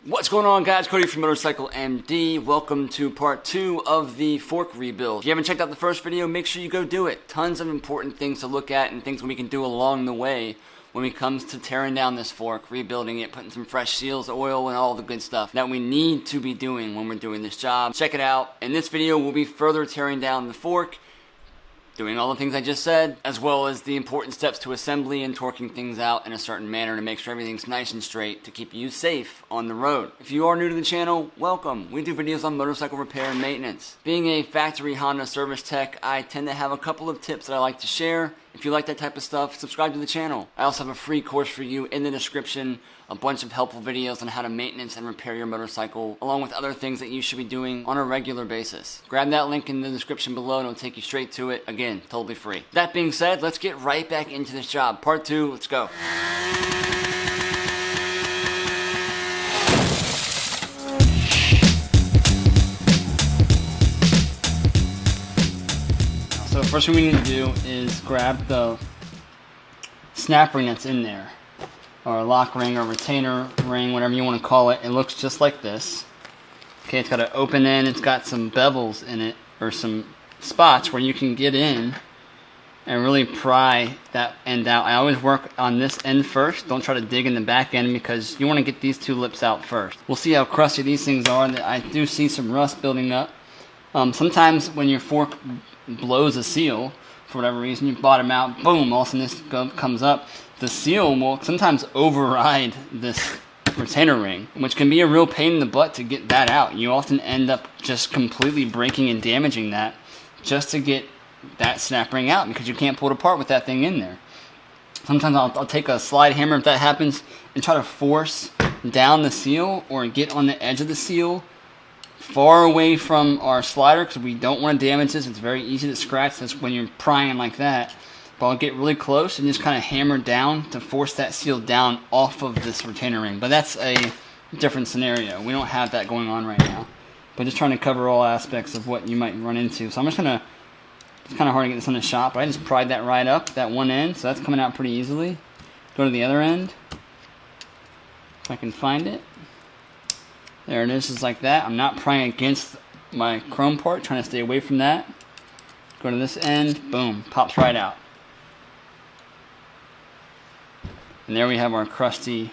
What's going on, guys? Cody from Motorcycle MD. Welcome to part 2 of the fork rebuild. If you haven't checked out the first video, make sure you go do it. Tons of important things to look at and things we can do along the way when it comes to tearing down this fork, rebuilding it, putting some fresh seals, oil, and all the good stuff that we need to be doing when we're doing this job. Check it out. In this video, we'll be further tearing down the fork, doing all the things I just said, as well as the important steps to assembly and torquing things out in a certain manner to make sure everything's nice and straight to keep you safe on the road. If you are new to the channel, welcome. We do videos on motorcycle repair and maintenance. Being a factory Honda service tech, I tend to have a couple of tips that I like to share. If you like that type of stuff, subscribe to the channel. I also have a free course for you in the description, a bunch of helpful videos on how to maintenance and repair your motorcycle, along with other things that you should be doing on a regular basis. Grab that link in the description below and it'll take you straight to it. Again, totally free. That being said, let's get right back into this job. Part 2, let's go. So the first thing we need to do is grab the snap ring that's in there, or a lock ring or retainer ring, whatever you want to call it. It looks just like this. Okay, it's got an open end, it's got some bevels in it, or some spots where you can get in and really pry that end out. I always work on this end first. Don't try to dig in the back end because you want to get these two lips out first. We'll see how crusty these things are. I do see some rust building up. Sometimes when your fork blows a seal, for whatever reason, you bottom out, boom, all of a sudden this comes up. The seal will sometimes override this retainer ring, which can be a real pain in the butt to get that out. You often end up just completely breaking and damaging that just to get that snap ring out because you can't pull it apart with that thing in there. Sometimes I'll take a slide hammer if that happens and try to force down the seal or get on the edge of the seal far away from our slider because we don't want to damage this. It's very easy to scratch this when you're prying like that. But I'll get really close and just kind of hammer down to force that seal down off of this retainer ring. But that's a different scenario. We don't have that going on right now. But just trying to cover all aspects of what you might run into. So I'm just going to, it's kind of hard to get this on the shop, but I just pried that right up, that one end. So that's coming out pretty easily. Go to the other end, if I can find it. There it is, just like that. I'm not prying against my chrome part, trying to stay away from that. Go to this end, boom, pops right out. And there we have our crusty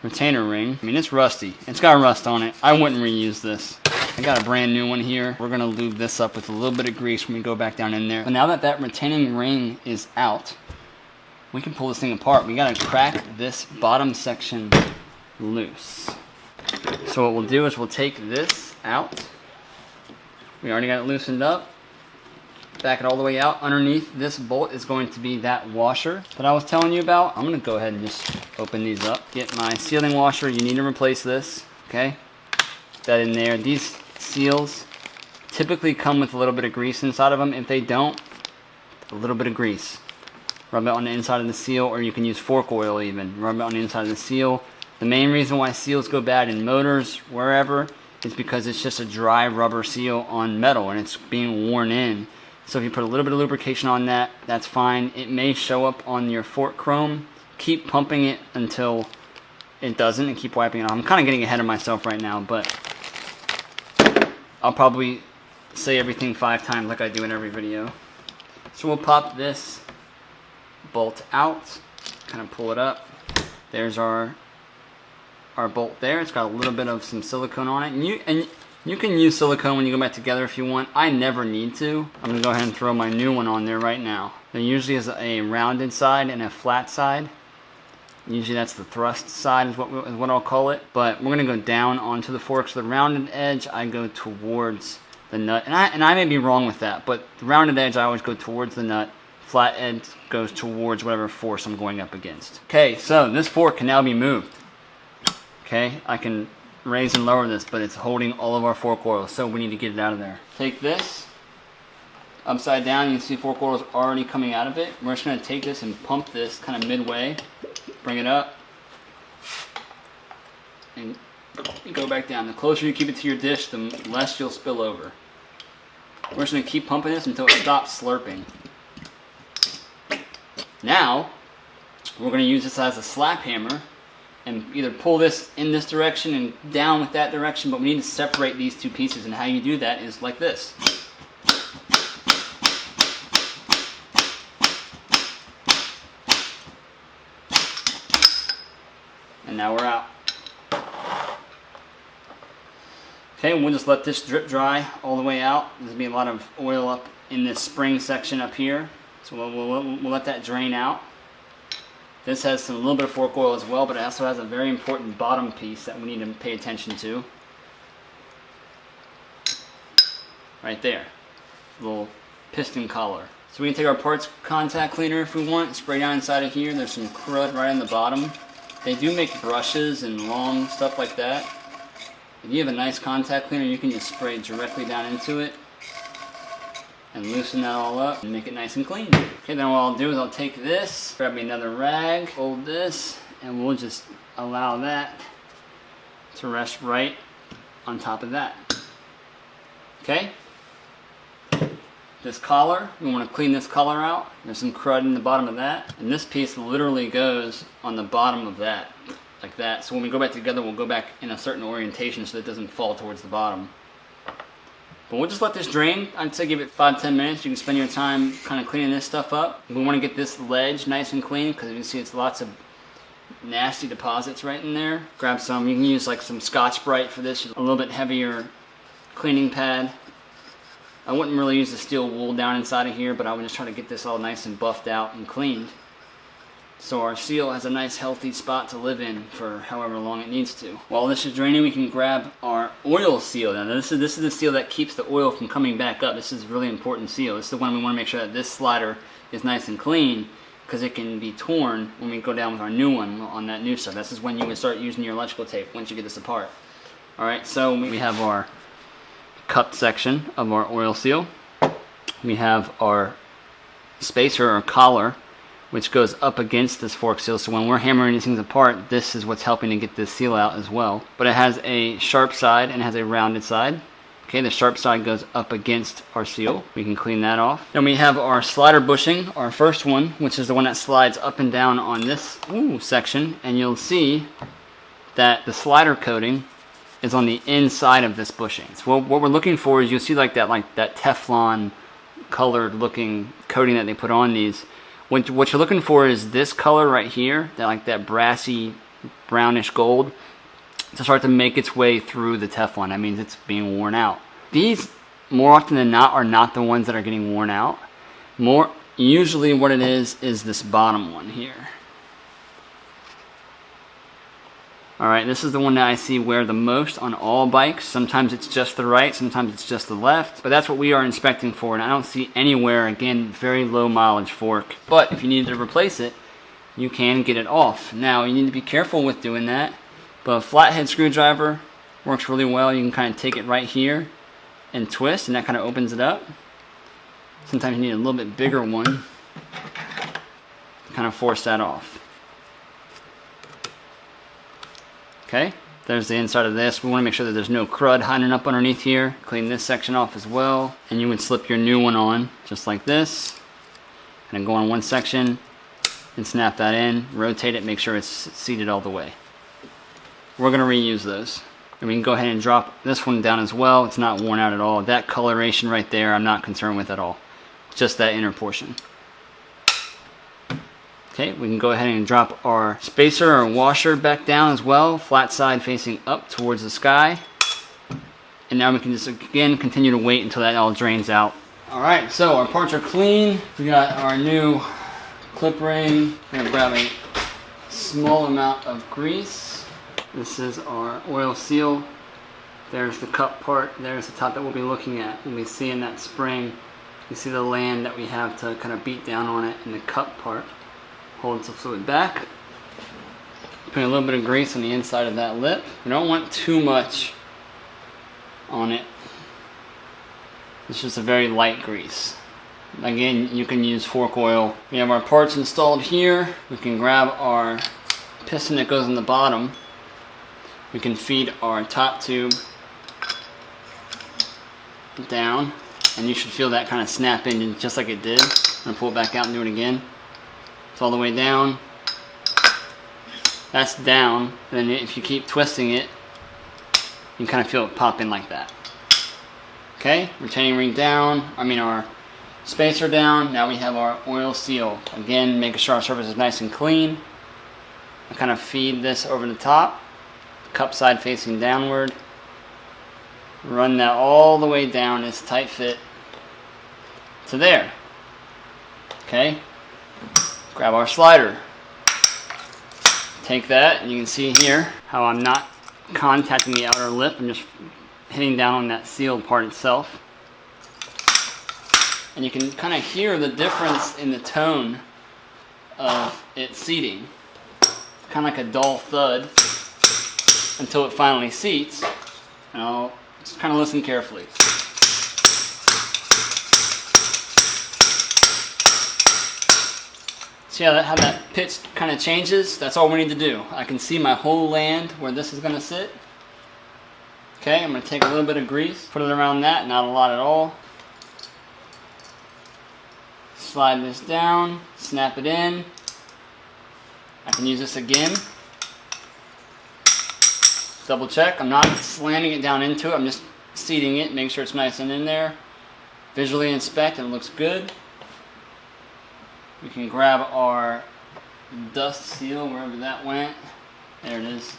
retainer ring. I mean, it's rusty. It's got rust on it. I wouldn't reuse this. I got a brand new one here. We're gonna lube this up with a little bit of grease when we go back down in there. But now that that retaining ring is out, we can pull this thing apart. We gotta crack this bottom section loose. So what we'll do is we'll take this out. We already got it loosened up. Back it all the way out. Underneath this bolt is going to be that washer that I was telling you about. I'm going to go ahead and just open these up. Get my sealing washer. You need to replace this. Okay? Put that in there. These seals typically come with a little bit of grease inside of them. If they don't, a little bit of grease. Rub it on the inside of the seal, or you can use fork oil even. Rub it on the inside of the seal. The main reason why seals go bad in motors, wherever, is because it's just a dry rubber seal on metal and it's being worn in. So if you put a little bit of lubrication on that, that's fine. It may show up on your fork chrome. Keep pumping it until it doesn't and keep wiping it off. I'm kind of getting ahead of myself right now, but I'll probably say everything 5 times like I do in every video. So we'll pop this bolt out, kind of pull it up. There's our bolt there. It's got a little bit of some silicone on it, and you can use silicone when you go back together if you want. I never need to. I'm gonna go ahead and throw my new one on there right now. There usually is a rounded side and a flat side. Usually that's the thrust side is what I'll call it. But we're gonna go down onto the fork. So the rounded edge I go towards the nut, and I may be wrong with that, but the rounded edge I always go towards the nut. Flat edge goes towards whatever force I'm going up against. Okay, so this fork can now be moved. Okay, I can raise and lower this, but it's holding all of our fork oil, so we need to get it out of there. Take this, upside down, you can see fork oil is already coming out of it. We're just going to take this and pump this kind of midway, bring it up, and go back down. The closer you keep it to your dish, the less you'll spill over. We're just going to keep pumping this until it stops slurping. Now, we're going to use this as a slap hammer and either pull this in this direction and down with that direction, but we need to separate these two pieces, and how you do that is like this. And now we're out. Okay, we'll just let this drip dry all the way out. There's gonna be a lot of oil up in this spring section up here, so we'll let that drain out. This has a little bit of fork oil as well, but it also has a very important bottom piece that we need to pay attention to. Right there, a little piston collar. So we can take our parts contact cleaner if we want, spray down inside of here. There's some crud right on the bottom. They do make brushes and long stuff like that. If you have a nice contact cleaner, you can just spray directly down into it and loosen that all up and make it nice and clean. Okay, then what I'll do is I'll take this, grab me another rag, fold this, and we'll just allow that to rest right on top of that. Okay? This collar, we want to clean this collar out. There's some crud in the bottom of that, and this piece literally goes on the bottom of that, like that. So when we go back together, we'll go back in a certain orientation so that it doesn't fall towards the bottom. But we'll just let this drain. I'd say give it 5-10 minutes. You can spend your time kind of cleaning this stuff up. We want to get this ledge nice and clean because you can see it's lots of nasty deposits right in there. Grab some, you can use like some Scotch-Brite for this, a little bit heavier cleaning pad. I wouldn't really use the steel wool down inside of here, but I would just try to get this all nice and buffed out and cleaned. So our seal has a nice healthy spot to live in for however long it needs to. While this is draining, we can grab our oil seal. Now this is the seal that keeps the oil from coming back up. This is a really important seal. This is the one we want to make sure that this slider is nice and clean, because it can be torn when we go down with our new one on that new stuff. This is when you would start using your electrical tape once you get this apart. Alright, so we have our cut section of our oil seal. We have our spacer or collar, which goes up against this fork seal. So when we're hammering these things apart, this is what's helping to get this seal out as well. But it has a sharp side and it has a rounded side. Okay, the sharp side goes up against our seal. We can clean that off. Then we have our slider bushing, our first one, which is the one that slides up and down on this section. And you'll see that the slider coating is on the inside of this bushing. So what we're looking for is, you'll see like that Teflon colored looking coating that they put on these. What you're looking for is this color right here, that brassy brownish gold, to start to make its way through the Teflon. That means it's being worn out. These, more often than not, are not the ones that are getting worn out. Usually what it is this bottom one here. Alright, this is the one that I see wear the most on all bikes. Sometimes it's just the right, sometimes it's just the left. But that's what we are inspecting for, and I don't see anywhere, again, very low mileage fork. But if you need to replace it, you can get it off. Now, you need to be careful with doing that. But a flathead screwdriver works really well. You can kind of take it right here and twist, and that kind of opens it up. Sometimes you need a little bit bigger one to kind of force that off. Okay, there's the inside of this. We want to make sure that there's no crud hiding up underneath here. Clean this section off as well. And you would slip your new one on, just like this. And then go on one section and snap that in. Rotate it, make sure it's seated all the way. We're going to reuse those. And we can go ahead and drop this one down as well. It's not worn out at all. That coloration right there, I'm not concerned with at all. Just that inner portion. Okay, we can go ahead and drop our spacer or washer back down as well, flat side facing up towards the sky. And now we can just again continue to wait until that all drains out. Alright, so our parts are clean. We got our new clip ring. We're going to grab a small amount of grease. This is our oil seal. There's the cup part. There's the top that we'll be looking at. We'll be seeing that spring. You see the land that we have to kind of beat down on it in the cup part. Holds the fluid back. Putting a little bit of grease on the inside of that lip. We don't want too much on it. It's just a very light grease. Again, you can use fork oil. We have our parts installed here. We can grab our piston that goes in the bottom. We can feed our top tube down, and you should feel that kind of snap in just like it did. I'm going to pull it back out and do it again. It's all the way down. That's down, and then if you keep twisting it, you can kind of feel it pop in like that. Okay, retaining ring down, our spacer down. Now we have our oil seal. Again, making sure our surface is nice and clean. I kind of feed this over the top, cup side facing downward. Run that all the way down, it's tight fit to there. Okay, grab our slider. Take that, and you can see here how I'm not contacting the outer lip. I'm just hitting down on that sealed part itself. And you can kind of hear the difference in the tone of it seating. Kind of like a dull thud until it finally seats. And I'll just kind of listen carefully. See how that pitch kind of changes? That's all we need to do. I can see my whole land where this is going to sit. Okay, I'm going to take a little bit of grease, put it around that, not a lot at all. Slide this down, snap it in. I can use this again. Double check. I'm not slanting it down into it. I'm just seating it, making sure it's nice and in there. Visually inspect, and it looks good. We can grab our dust seal wherever that went. There it is.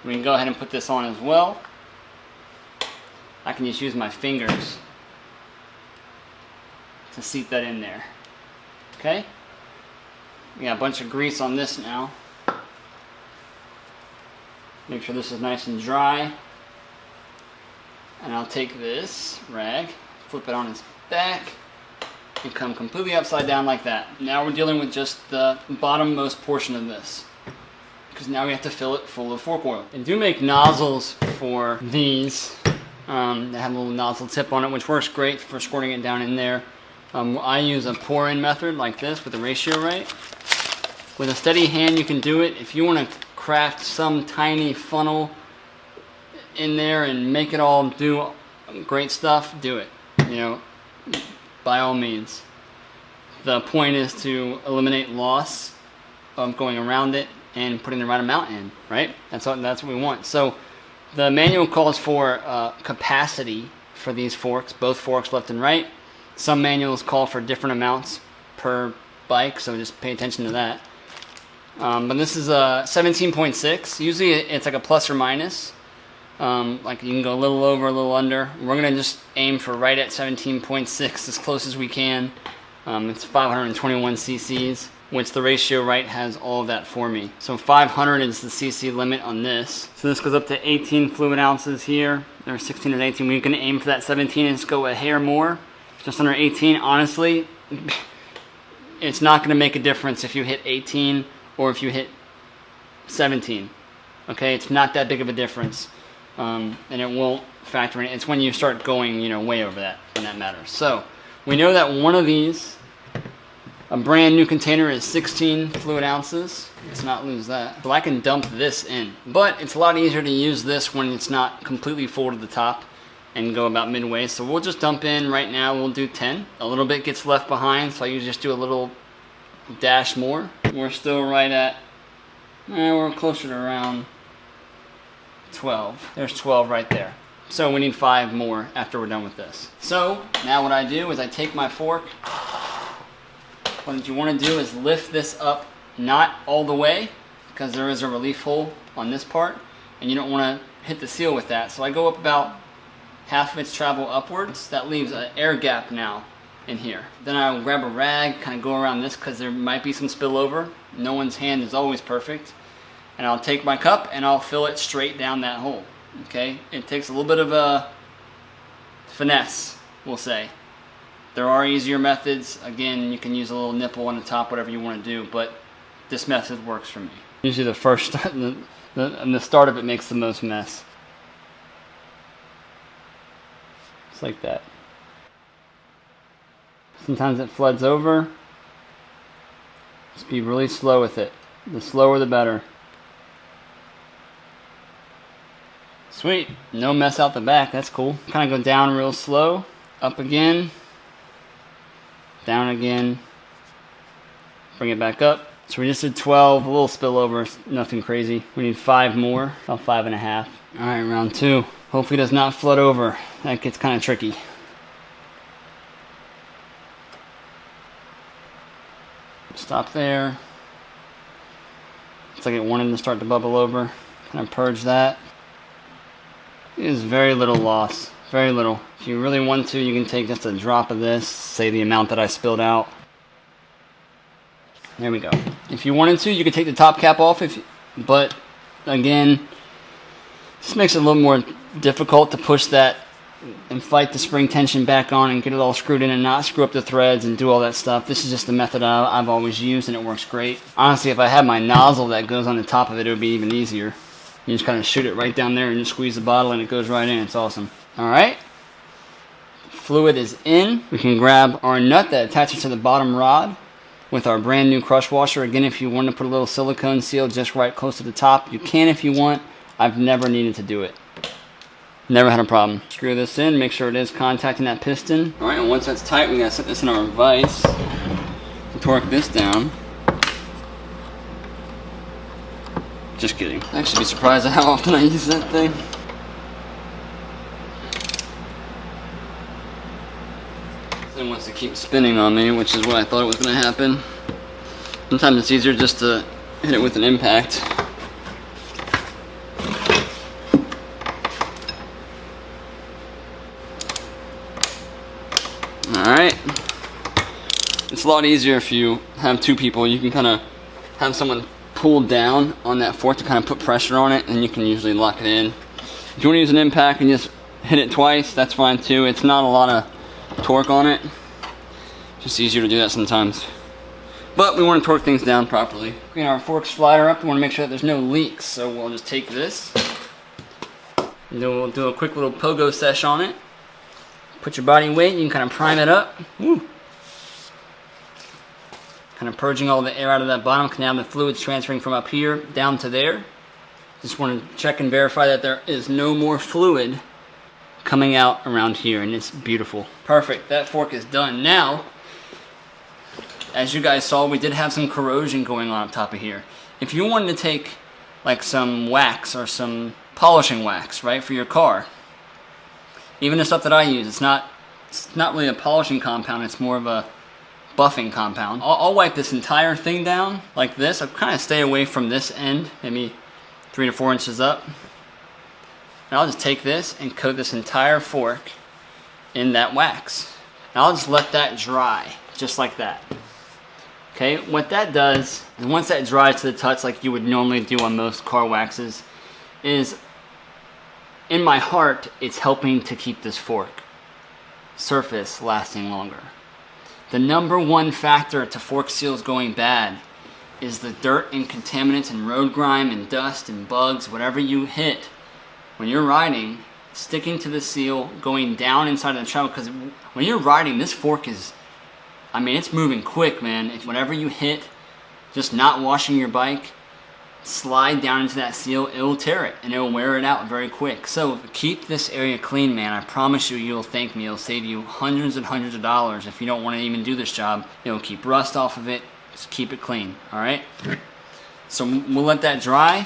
We can go ahead and put this on as well. I can just use my fingers to seat that in there. Okay? We got a bunch of grease on this now. Make sure this is nice and dry. And I'll take this rag, flip it on its back, and come completely upside down like that. Now we're dealing with just the bottommost portion of this, because now we have to fill it full of fork oil. And do make nozzles for these. They have a little nozzle tip on it, which works great for squirting it down in there. I use a pour-in method like this with the ratio right. With a steady hand you can do it. If you want to craft some tiny funnel in there and make it all do great stuff, do it. By all means. The point is to eliminate loss of going around it and putting the right amount in, right? That's what we want. So the manual calls for capacity for these forks, both forks left and right. Some manuals call for different amounts per bike, so just pay attention to that. But this is a 17.6. Usually it's like a plus or minus. Like you can go a little over, a little under. We're going to just aim for right at 17.6 as close as we can. It's 521 cc's, which the ratio right has all of that for me. So 500 is the cc limit on this. So this goes up to 18 fluid ounces here. There's 16 and 18. We're going to aim for that 17 and just go a hair more. Just under 18, honestly, it's not going to make a difference if you hit 18 or if you hit 17. Okay, it's not that big of a difference. And it won't factor in. It's when you start going, way over that, when that matters. So we know that one of these, a brand new container, is 16 fluid ounces. Let's not lose that. So I can dump this in. But it's a lot easier to use this when it's not completely full to the top and go about midway. So we'll just dump in right now. We'll do 10. A little bit gets left behind, so I usually just do a little dash more. We're still right at, we're closer to around 12. There's 12 right there. So we need 5 more after we're done with this. So now what I do is I take my fork. What you want to do is lift this up, not all the way, because there is a relief hole on this part, and you don't want to hit the seal with that. So I go up about half of its travel upwards. That leaves an air gap now in here. Then I'll grab a rag, kind of go around this, because there might be some spillover. No one's hand is always perfect. And I'll take my cup and I'll fill it straight down that hole. Okay? It takes a little bit of a finesse, we'll say. There are easier methods. Again, you can use a little nipple on the top, whatever you want to do, but this method works for me. Usually the first, the start of it makes the most mess. Just like that. Sometimes it floods over. Just be really slow with it. The slower the better. Sweet, no mess out the back, that's cool. Kind of go down real slow, up again, down again, bring it back up, So we just did 12, a little spillover, nothing crazy. We need 5 more, about 5.5. All right, round 2. Hopefully it does not flood over. That gets kind of tricky. Stop there. It's like it wanted to start to bubble over. Kind of purge that. It is very little loss, very little. If you really want to, you can take just a drop of this, say the amount that I spilled out. There we go. If you wanted to, you could take the top cap off, but again, this makes it a little more difficult to push that and fight the spring tension back on and get it all screwed in and not screw up the threads and do all that stuff. This is just the method I've always used and it works great. Honestly, if I had my nozzle that goes on the top of it, it would be even easier. You just kind of shoot it right down there and just squeeze the bottle and it goes right in. It's awesome. All right. Fluid is in. We can grab our nut that attaches to the bottom rod with our brand new crush washer. Again, if you want to put a little silicone seal just right close to the top, you can if you want. I've never needed to do it. Never had a problem. Screw this in, make sure it is contacting that piston. All right, and once that's tight, we gotta set this in our vise to torque this down. Just kidding. I actually be surprised at how often I use that thing. It wants to keep spinning on me, which is what I thought it was gonna happen. Sometimes it's easier just to hit it with an impact. Alright, it's a lot easier if you have 2 people. You can kind of have someone pull down on that fork to kind of put pressure on it, and you can usually lock it in. If you want to use an impact and just hit it twice, that's fine too. It's not a lot of torque on it. It's just easier to do that sometimes. But we want to torque things down properly. Clean our fork slider up. We want to make sure that there's no leaks. So we'll just take this, and then we'll do a quick little pogo sesh on it. Put your body weight, you can kind of prime it up. Woo. Kind of purging all the air out of that bottom, because now the fluid's transferring from up here down to there. Just want to check and verify that there is no more fluid coming out around here, and it's beautiful. Perfect, that fork is done. Now, as you guys saw, we did have some corrosion going on up top of here. If you wanted to take like some wax or some polishing wax, right, for your car, even the stuff that I use, it's not really a polishing compound, it's more of a buffing compound. I'll wipe this entire thing down like this. I'll kind of stay away from this end, maybe 3 to 4 inches up. And I'll just take this and coat this entire fork in that wax. And I'll just let that dry, just like that. Okay, what that does, is once that dries to the touch like you would normally do on most car waxes, is in my heart, it's helping to keep this fork surface lasting longer. The number one factor to fork seals going bad is the dirt and contaminants and road grime and dust and bugs, whatever you hit when you're riding, sticking to the seal, going down inside of the travel. Because when you're riding, this fork is, I mean, it's moving quick, man. If whatever you hit, just not washing your bike, slide down into that seal, it'll tear it and it'll wear it out very quick. So keep this area clean, man. I promise you, you'll thank me. It'll save you hundreds and hundreds of dollars if you don't want to even do this job. It'll keep rust off of it. Just keep it clean, all right? So we'll let that dry.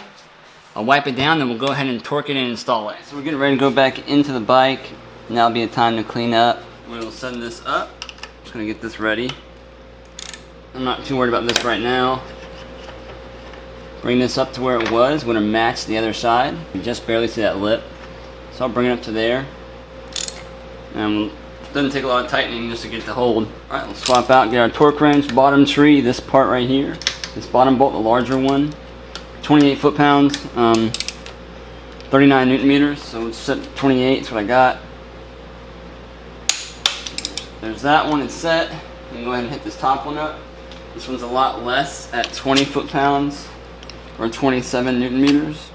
I'll wipe it down, then we'll go ahead and torque it and install it. So we're getting ready to go back into the bike. Now will be a time to clean up. We'll send this up. Just gonna get this ready. I'm not too worried about this right now. Bring this up to where it was. We're going to match the other side. You just barely see that lip. So I'll bring it up to there. And it doesn't take a lot of tightening just to get it to hold. Alright, let's swap out, get our torque wrench, bottom tree, this part right here. This bottom bolt, the larger one. 28 foot-pounds, 39 newton meters. So let's set 28, that's what I got. There's that one, it's set. You can go ahead and hit this top one up. This one's a lot less at 20 foot-pounds. Or 27 newton meters.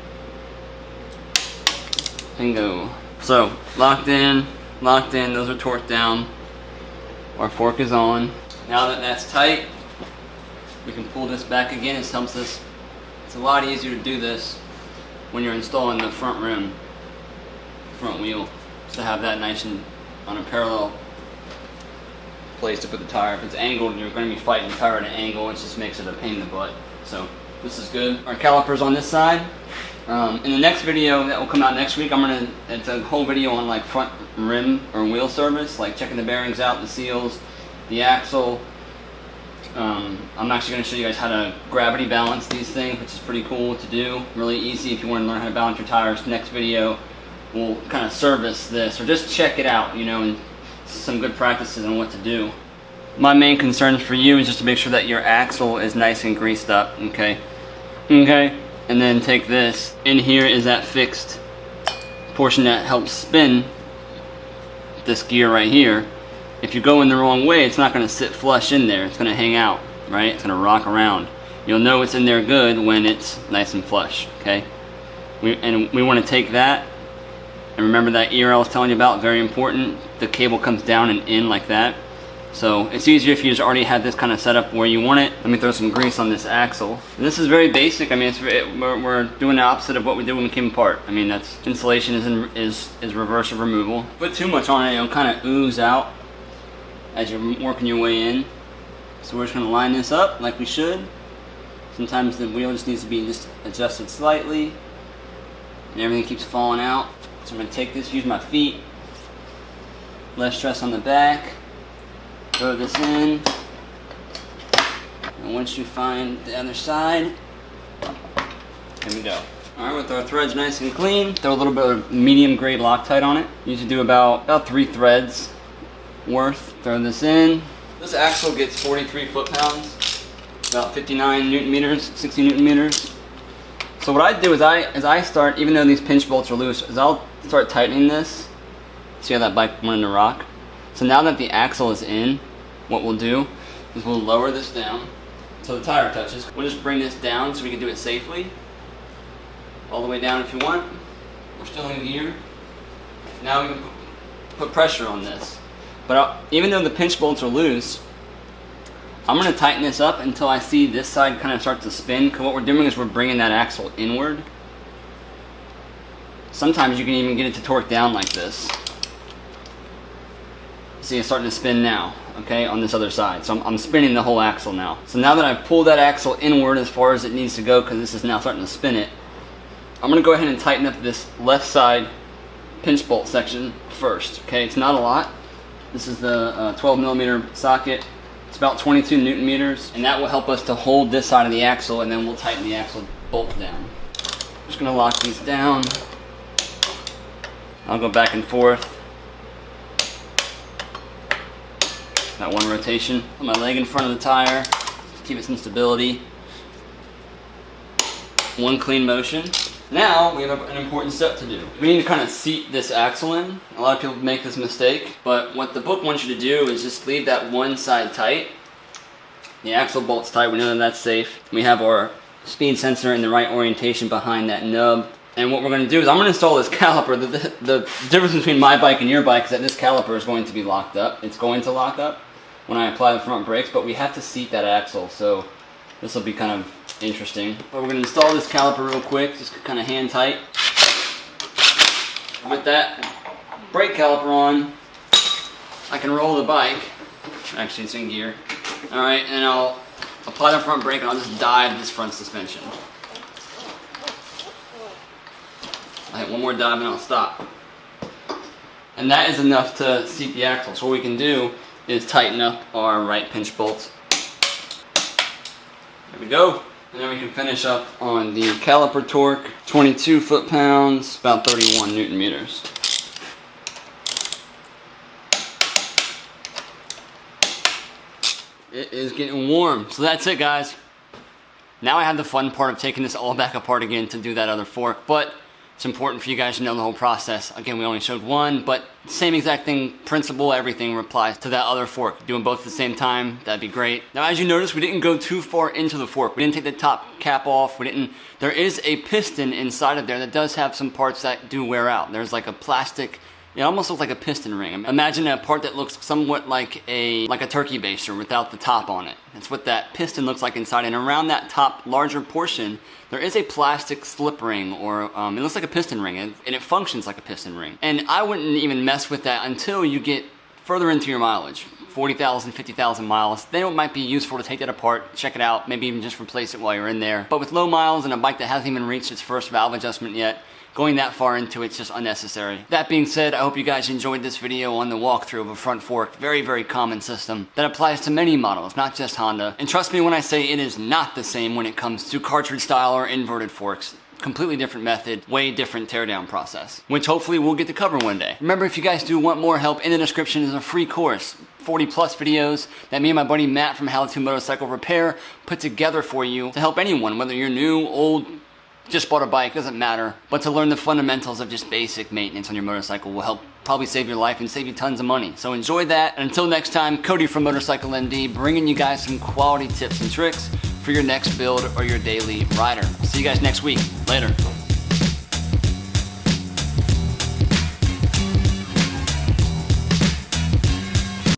Bingo. So, locked in, those are torqued down. Our fork is on. Now that that's tight, we can pull this back again. It helps us. It's a lot easier to do this when you're installing the front rim, front wheel, to have that nice and on a parallel place to put the tire. If it's angled, you're going to be fighting the tire at an angle. It just makes it a pain in the butt. So this is good. Our calipers on this side. In the next video that will come out next week, it's a whole video on like front rim or wheel service, like checking the bearings out, the seals, the axle. I'm actually going to show you guys how to gravity balance these things, which is pretty cool to do. Really easy if you want to learn how to balance your tires. Next video we'll kind of service this, or just check it out, you know, and some good practices on what to do. My main concern for you is just to make sure that your axle is nice and greased up, okay? Okay, and then take this. In here is that fixed portion that helps spin this gear right here. If you go in the wrong way, it's not going to sit flush in there. It's going to hang out, right? It's going to rock around. You'll know it's in there good when it's nice and flush, okay? We want to take that, and remember that ear I was telling you about, very important. The cable comes down and in like that. So it's easier if you just already have this kind of set up where you want it. Let me throw some grease on this axle. And this is very basic. I mean, we're doing the opposite of what we did when we came apart. I mean, that's insulation is reverse of removal. Put too much on it, it'll kind of ooze out as you're working your way in. So we're just going to line this up like we should. Sometimes the wheel just needs to be just adjusted slightly, and everything keeps falling out. So I'm going to take this, use my feet, less stress on the back, throw this in, and once you find the other side, here we go. Alright, with our threads nice and clean, throw a little bit of medium grade Loctite on it. Usually do about 3 threads worth. Throw this in. This axle gets 43 foot-pounds, about 59 Newton meters, 60 Newton meters. So what I do is as I start, even though these pinch bolts are loose, is I'll start tightening this. See how that bike wanted to rock? So now that the axle is in, what we'll do is we'll lower this down so the tire touches. We'll just bring this down so we can do it safely. All the way down if you want. We're still in gear. Now we can put pressure on this. But even though the pinch bolts are loose, I'm going to tighten this up until I see this side kind of start to spin. Because what we're doing is we're bringing that axle inward. Sometimes you can even get it to torque down like this. See, it's starting to spin now, okay, on this other side. So I'm spinning the whole axle now. So now that I've pulled that axle inward as far as it needs to go, because this is now starting to spin it, I'm going to go ahead and tighten up this left side pinch bolt section first, okay? It's not a lot. This is the 12 millimeter socket. It's about 22 Newton meters, and that will help us to hold this side of the axle, and then we'll tighten the axle bolt down. I'm just going to lock these down. I'll go back and forth. That one rotation. Put my leg in front of the tire. Just keep it some stability. One clean motion. Now we have an important step to do. We need to kind of seat this axle in. A lot of people make this mistake, but what the book wants you to do is just leave that one side tight. The axle bolt's tight, we know that that's safe. We have our speed sensor in the right orientation behind that nub. And what we're going to do is I'm going to install this caliper. The difference between my bike and your bike is that this caliper is going to be locked up. It's going to lock up when I apply the front brakes, but we have to seat that axle, so this will be kind of interesting. But we're going to install this caliper real quick, just kind of hand tight. With that brake caliper on, I can roll the bike. Actually, it's in gear. Alright, and I'll apply the front brake and I'll just dive this front suspension. I hit one more dive and I'll stop. And that is enough to seat the axle. So what we can do is tighten up our right pinch bolts. There we go. And then we can finish up on the caliper torque. 22 foot-pounds, about 31 Newton meters. It is getting warm. So that's it, guys. Now I have the fun part of taking this all back apart again to do that other fork. But it's important for you guys to know the whole process. Again, we only showed one, but same exact thing, principle, everything applies to that other fork. Doing both at the same time, that'd be great. Now, as you notice, we didn't go too far into the fork. We didn't take the top cap off. There is a piston inside of there that does have some parts that do wear out. There's like a plastic, it almost looks like a piston ring. Imagine a part that looks somewhat like a turkey baster without the top on it. That's what that piston looks like inside. And around that top larger portion, there is a plastic slip ring, or it looks like a piston ring, and it functions like a piston ring. And I wouldn't even mess with that until you get further into your mileage. 40,000, 50,000 miles, then it might be useful to take that apart, check it out, maybe even just replace it while you're in there. But with low miles and a bike that hasn't even reached its first valve adjustment yet, going that far into it's just unnecessary. That being said, I hope you guys enjoyed this video on the walkthrough of a front fork. Very, very common system that applies to many models, not just Honda. And trust me when I say it is not the same when it comes to cartridge style or inverted forks. Completely different method, way different teardown process, which hopefully we'll get to cover one day. Remember, if you guys do want more help, in the description is a free course, 40 plus videos that me and my buddy Matt from How to Motorcycle Repair put together for you to help anyone, whether you're new, old, just bought a bike, doesn't matter. But to learn the fundamentals of just basic maintenance on your motorcycle will help probably save your life and save you tons of money. So enjoy that. And until next time, Cody from Motorcycle MD, bringing you guys some quality tips and tricks for your next build or your daily rider. See you guys next week. Later.